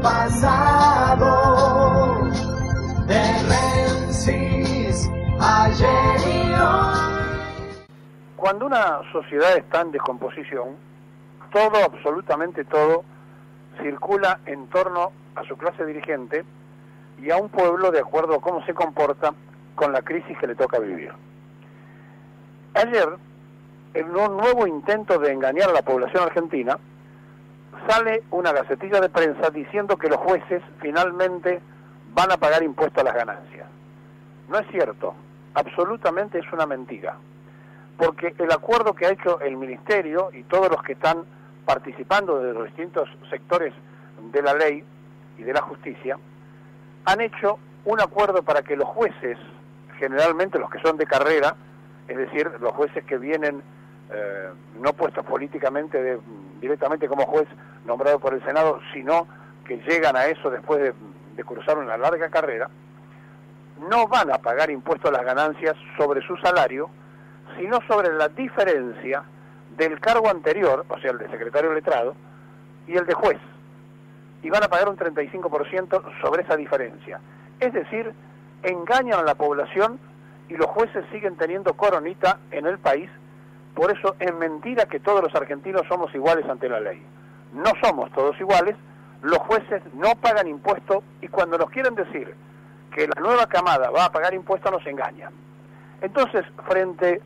pasado, de Menzies, ayer y hoy. Cuando una sociedad está en descomposición, todo, absolutamente todo, circula en torno a su clase dirigente y a un pueblo de acuerdo a cómo se comporta con la crisis que le toca vivir. Ayer, en un nuevo intento de engañar a la población argentina, sale una gacetilla de prensa diciendo que los jueces finalmente van a pagar impuestos a las ganancias. No es cierto, absolutamente es una mentira, porque el acuerdo que ha hecho el Ministerio y todos los que están participando de los distintos sectores de la ley y de la justicia, han hecho un acuerdo para que los jueces, generalmente los que son de carrera, es decir, los jueces que vienen no puestos políticamente directamente como juez nombrado por el Senado, sino que llegan a eso después de cruzar una larga carrera, no van a pagar impuestos a las ganancias sobre su salario, sino sobre la diferencia del cargo anterior, o sea, el de secretario letrado, y el de juez. Y van a pagar un 35% sobre esa diferencia. Es decir, engañan a la población y los jueces siguen teniendo coronita en el país. Por eso es mentira que todos los argentinos somos iguales ante la ley. No somos todos iguales, los jueces no pagan impuestos y cuando nos quieren decir que la nueva camada va a pagar impuestos nos engañan. Entonces, frente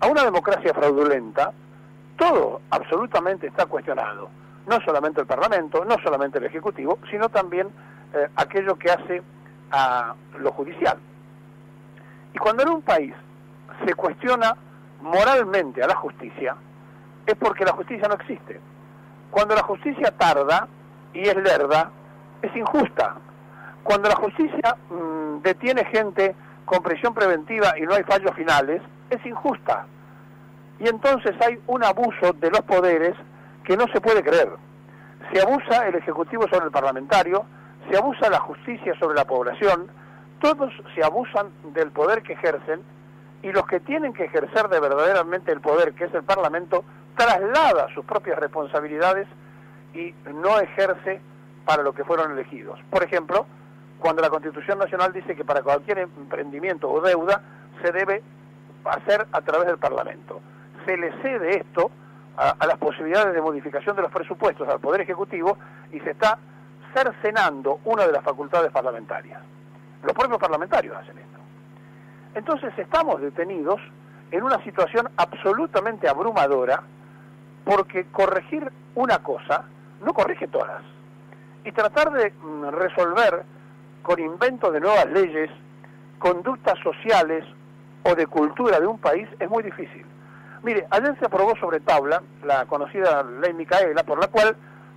a una democracia fraudulenta, todo absolutamente está cuestionado. No solamente el Parlamento, no solamente el Ejecutivo, sino también aquello que hace a lo judicial. Y cuando en un país se cuestiona moralmente a la justicia, es porque la justicia no existe. Cuando la justicia tarda y es lerda, es injusta. Cuando la justicia detiene gente con prisión preventiva y no hay fallos finales, es injusta. Y entonces hay un abuso de los poderes que no se puede creer. Se abusa el Ejecutivo sobre el parlamentario, se abusa la justicia sobre la población, todos se abusan del poder que ejercen y los que tienen que ejercer de verdaderamente el poder, que es el Parlamento, traslada sus propias responsabilidades y no ejerce para lo que fueron elegidos. Por ejemplo, cuando la Constitución Nacional dice que para cualquier emprendimiento o deuda se debe hacer a través del Parlamento. Se le cede esto a las posibilidades de modificación de los presupuestos al Poder Ejecutivo y se está cercenando una de las facultades parlamentarias. Los propios parlamentarios hacen esto. Entonces estamos detenidos en una situación absolutamente abrumadora porque corregir una cosa no corrige todas. Y tratar de resolver con invento de nuevas leyes, conductas sociales o de cultura de un país es muy difícil. Mire, ayer se aprobó sobre tabla la conocida ley Micaela, por la cual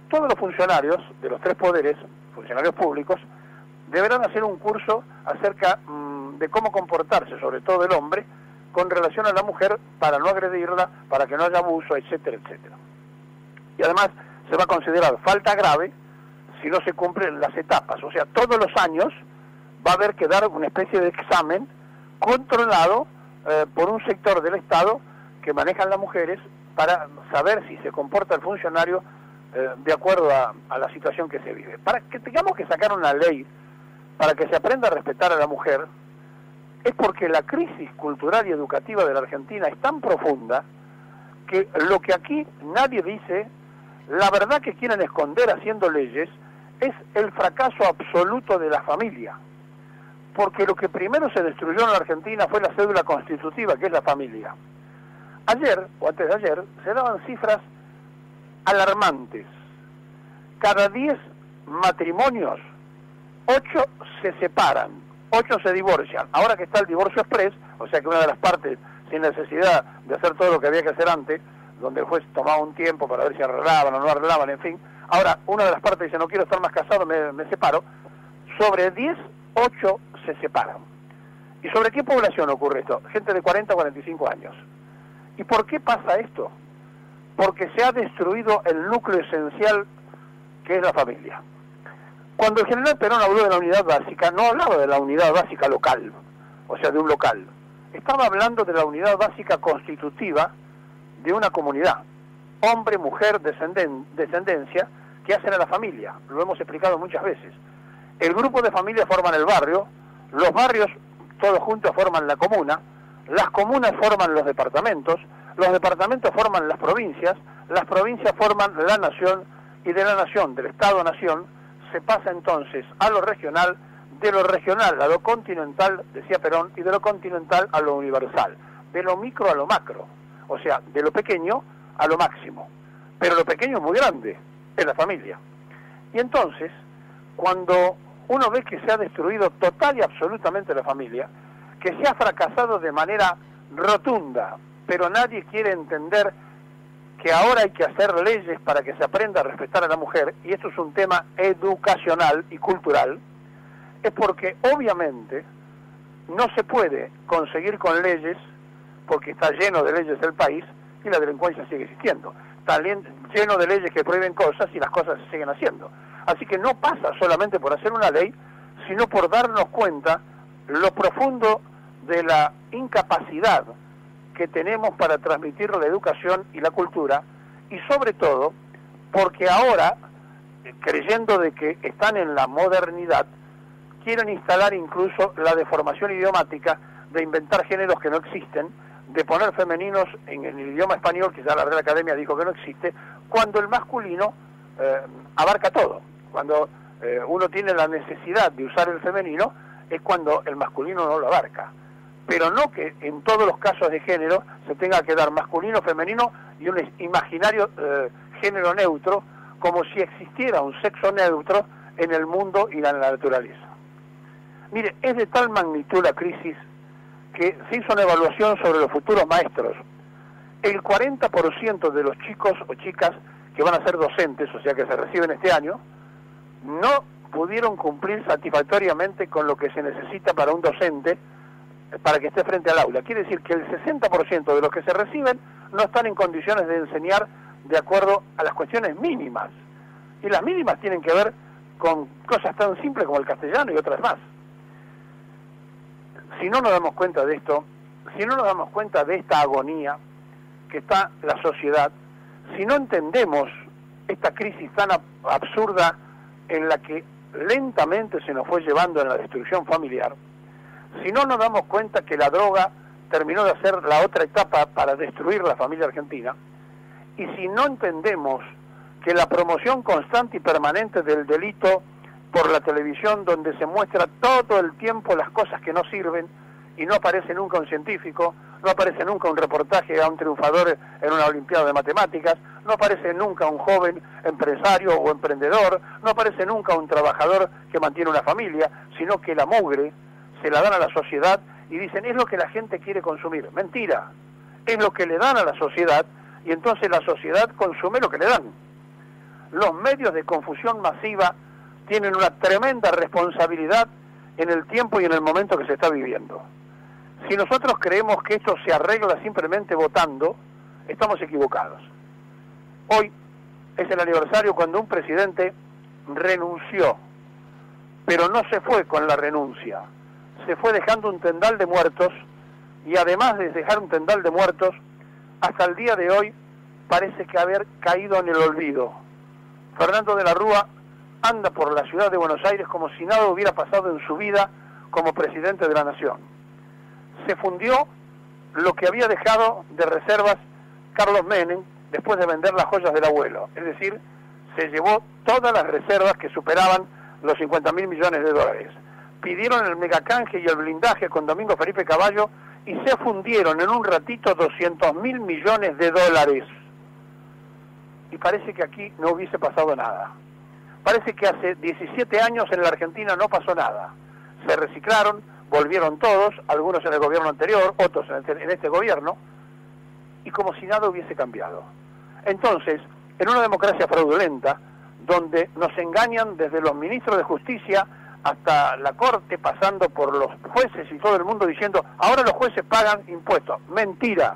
todos los funcionarios de los tres poderes, funcionarios públicos, deberán hacer un curso acerca de cómo comportarse, sobre todo el hombre, con relación a la mujer para no agredirla, para que no haya abuso, etcétera, etcétera. Y además se va a considerar falta grave si no se cumplen las etapas. O sea, todos los años va a haber que dar una especie de examen controlado por un sector del Estado que manejan las mujeres para saber si se comporta el funcionario de acuerdo a la situación que se vive. Para que tengamos que sacar una ley para que se aprenda a respetar a la mujer, es porque la crisis cultural y educativa de la Argentina es tan profunda que lo que aquí nadie dice, la verdad que quieren esconder haciendo leyes, es el fracaso absoluto de la familia. Porque lo que primero se destruyó en la Argentina fue la cédula constitutiva, que es la familia. Ayer, o antes de ayer, se daban cifras alarmantes. Cada 10 matrimonios, 8 se separan, 8 se divorcian. Ahora que está el divorcio express, o sea que una de las partes, sin necesidad de hacer todo lo que había que hacer antes, donde el juez tomaba un tiempo para ver si arreglaban o no arreglaban, en fin. Ahora, una de las partes dice, no quiero estar más casado, me separo. Sobre 10, 8 se separan. ¿Y sobre qué población ocurre esto? Gente de 40 a 45 años. ¿Y por qué pasa esto? Porque se ha destruido el núcleo esencial que es la familia. Cuando el general Perón habló de la unidad básica, no hablaba de la unidad básica local, o sea, de un local. Estaba hablando de la unidad básica constitutiva de una comunidad. Hombre, mujer, descendencia, que hacen a la familia. Lo hemos explicado muchas veces. El grupo de familias forman el barrio, los barrios todos juntos forman la comuna, las comunas forman los departamentos forman las provincias forman la nación, y de la nación, del Estado-nación, se pasa entonces a lo regional, de lo regional a lo continental, decía Perón, y de lo continental a lo universal, de lo micro a lo macro, o sea, de lo pequeño a lo máximo. Pero lo pequeño es muy grande, es la familia. Y entonces, cuando uno ve que se ha destruido total y absolutamente la familia, que se ha fracasado de manera rotunda, pero nadie quiere entender que ahora hay que hacer leyes para que se aprenda a respetar a la mujer, y esto es un tema educacional y cultural, es porque obviamente no se puede conseguir con leyes, porque está lleno de leyes el país y la delincuencia sigue existiendo. Está lleno de leyes que prohíben cosas y las cosas se siguen haciendo. Así que no pasa solamente por hacer una ley, sino por darnos cuenta lo profundo de la incapacidad que tenemos para transmitir la educación y la cultura, y sobre todo porque ahora, creyendo de que están en la modernidad, quieren instalar incluso la deformación idiomática de inventar géneros que no existen, de poner femeninos en el idioma español, que ya la Real Academia dijo que no existe, cuando el masculino abarca todo. Cuando uno tiene la necesidad de usar el femenino, es cuando el masculino no lo abarca. Pero no que en todos los casos de género se tenga que dar masculino, femenino y un imaginario género neutro, como si existiera un sexo neutro en el mundo y en la naturaleza. Mire, es de tal magnitud la crisis que se hizo una evaluación sobre los futuros maestros. El 40% de los chicos o chicas que van a ser docentes, o sea que se reciben este año, no pudieron cumplir satisfactoriamente con lo que se necesita para un docente para que esté frente al aula. Quiere decir que el 60% de los que se reciben no están en condiciones de enseñar de acuerdo a las cuestiones mínimas. Y las mínimas tienen que ver con cosas tan simples como el castellano y otras más. Si no nos damos cuenta de esto, si no nos damos cuenta de esta agonía que está la sociedad, si no entendemos esta crisis tan absurda en la que lentamente se nos fue llevando en la destrucción familiar, si no nos damos cuenta que la droga terminó de hacer la otra etapa para destruir la familia argentina, y si no entendemos que la promoción constante y permanente del delito por la televisión, donde se muestra todo el tiempo las cosas que no sirven y no aparece nunca un científico, no aparece nunca un reportaje a un triunfador en una olimpiada de matemáticas, no aparece nunca un joven empresario o emprendedor, no aparece nunca un trabajador que mantiene una familia, sino que la mugre se la dan a la sociedad y dicen, es lo que la gente quiere consumir. Mentira, es lo que le dan a la sociedad, y entonces la sociedad consume lo que le dan. Los medios de confusión masiva tienen una tremenda responsabilidad en el tiempo y en el momento que se está viviendo. Si nosotros creemos que esto se arregla simplemente votando, estamos equivocados. Hoy es el aniversario cuando un presidente renunció, pero no se fue con la renuncia, se fue dejando un tendal de muertos, y además de dejar un tendal de muertos, hasta el día de hoy parece que haber caído en el olvido. Fernando de la Rúa anda por la ciudad de Buenos Aires como si nada hubiera pasado en su vida como presidente de la nación. Se fundió lo que había dejado de reservas Carlos Menem después de vender las joyas del abuelo. Es decir, se llevó todas las reservas que superaban los 50.000 millones de dólares. Pidieron el megacanje y el blindaje con Domingo Felipe Cavallo y se fundieron en un ratito 200.000 millones de dólares. Y parece que aquí no hubiese pasado nada. Parece que hace 17 años en la Argentina no pasó nada. Se reciclaron, volvieron todos, algunos en el gobierno anterior, otros en este gobierno, y como si nada hubiese cambiado. Entonces, en una democracia fraudulenta, donde nos engañan desde los ministros de Justicia hasta la Corte, pasando por los jueces y todo el mundo diciendo, ahora los jueces pagan impuestos. Mentira,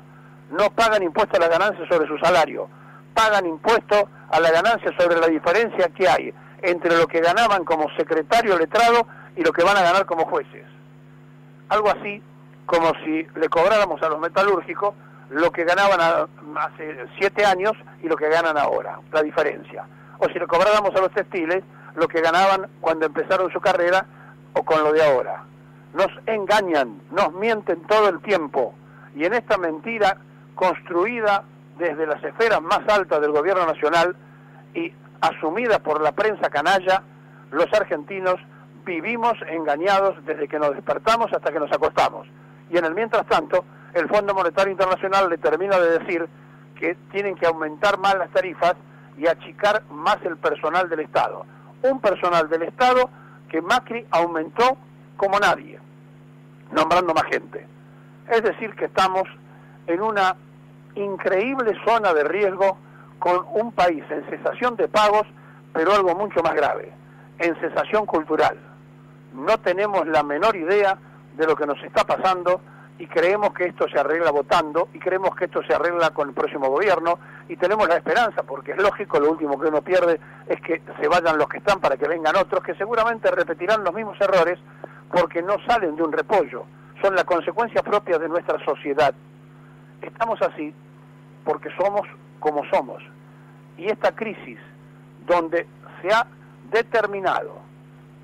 no pagan impuestos a la ganancia sobre su salario, pagan impuestos a la ganancia sobre la diferencia que hay entre lo que ganaban como secretario letrado y lo que van a ganar como jueces. Algo así como si le cobráramos a los metalúrgicos lo que ganaban hace 7 años y lo que ganan ahora, la diferencia. o si le cobráramos a los textiles lo que ganaban cuando empezaron su carrera o con lo de ahora. Nos engañan, nos mienten todo el tiempo, y en esta mentira construida desde las esferas más altas del gobierno nacional y asumida por la prensa canalla, los argentinos vivimos engañados desde que nos despertamos hasta que nos acostamos. Y en el mientras tanto, el Fondo Monetario Internacional le termina de decir que tienen que aumentar más las tarifas y achicar más el personal del Estado. Un personal del Estado que Macri aumentó como nadie, nombrando más gente. Es decir, que estamos en una increíble zona de riesgo con un país en cesación de pagos, pero algo mucho más grave, en cesación cultural. No tenemos la menor idea de lo que nos está pasando y creemos que esto se arregla votando y creemos que esto se arregla con el próximo gobierno y tenemos la esperanza, porque es lógico, lo último que uno pierde es que se vayan los que están para que vengan otros que seguramente repetirán los mismos errores porque no salen de un repollo, son la consecuencia propia de nuestra sociedad. Estamos así porque somos como somos, y esta crisis donde se ha determinado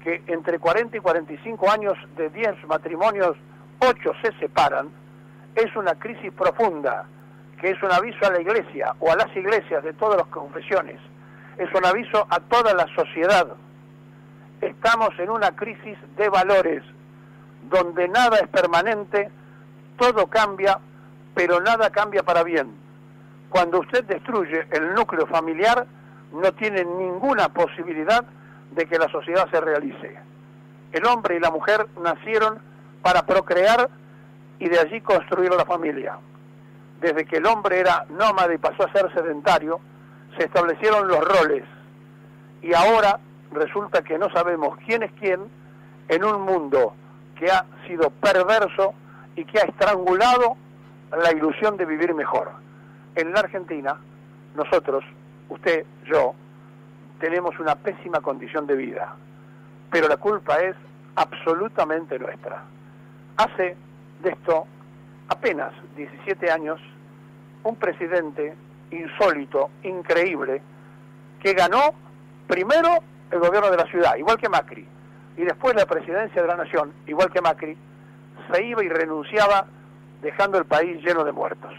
que entre 40 y 45 años de 10 matrimonios, 8 se separan, es una crisis profunda, que es un aviso a la Iglesia o a las iglesias de todas las confesiones, es un aviso a toda la sociedad. Estamos en una crisis de valores, donde nada es permanente, todo cambia, pero nada cambia para bien. Cuando usted destruye el núcleo familiar, no tiene ninguna posibilidad de que la sociedad se realice. El hombre y la mujer nacieron para procrear y de allí construir la familia. Desde que el hombre era nómada y pasó a ser sedentario, se establecieron los roles. Y ahora resulta que no sabemos quién es quién en un mundo que ha sido perverso y que ha estrangulado la ilusión de vivir mejor. En la Argentina, nosotros, usted, yo, tenemos una pésima condición de vida, pero la culpa es absolutamente nuestra. Hace de esto apenas 17 años, un presidente insólito, increíble, que ganó primero el gobierno de la ciudad, igual que Macri, y después la presidencia de la nación, igual que Macri, se iba y renunciaba dejando el país lleno de muertos.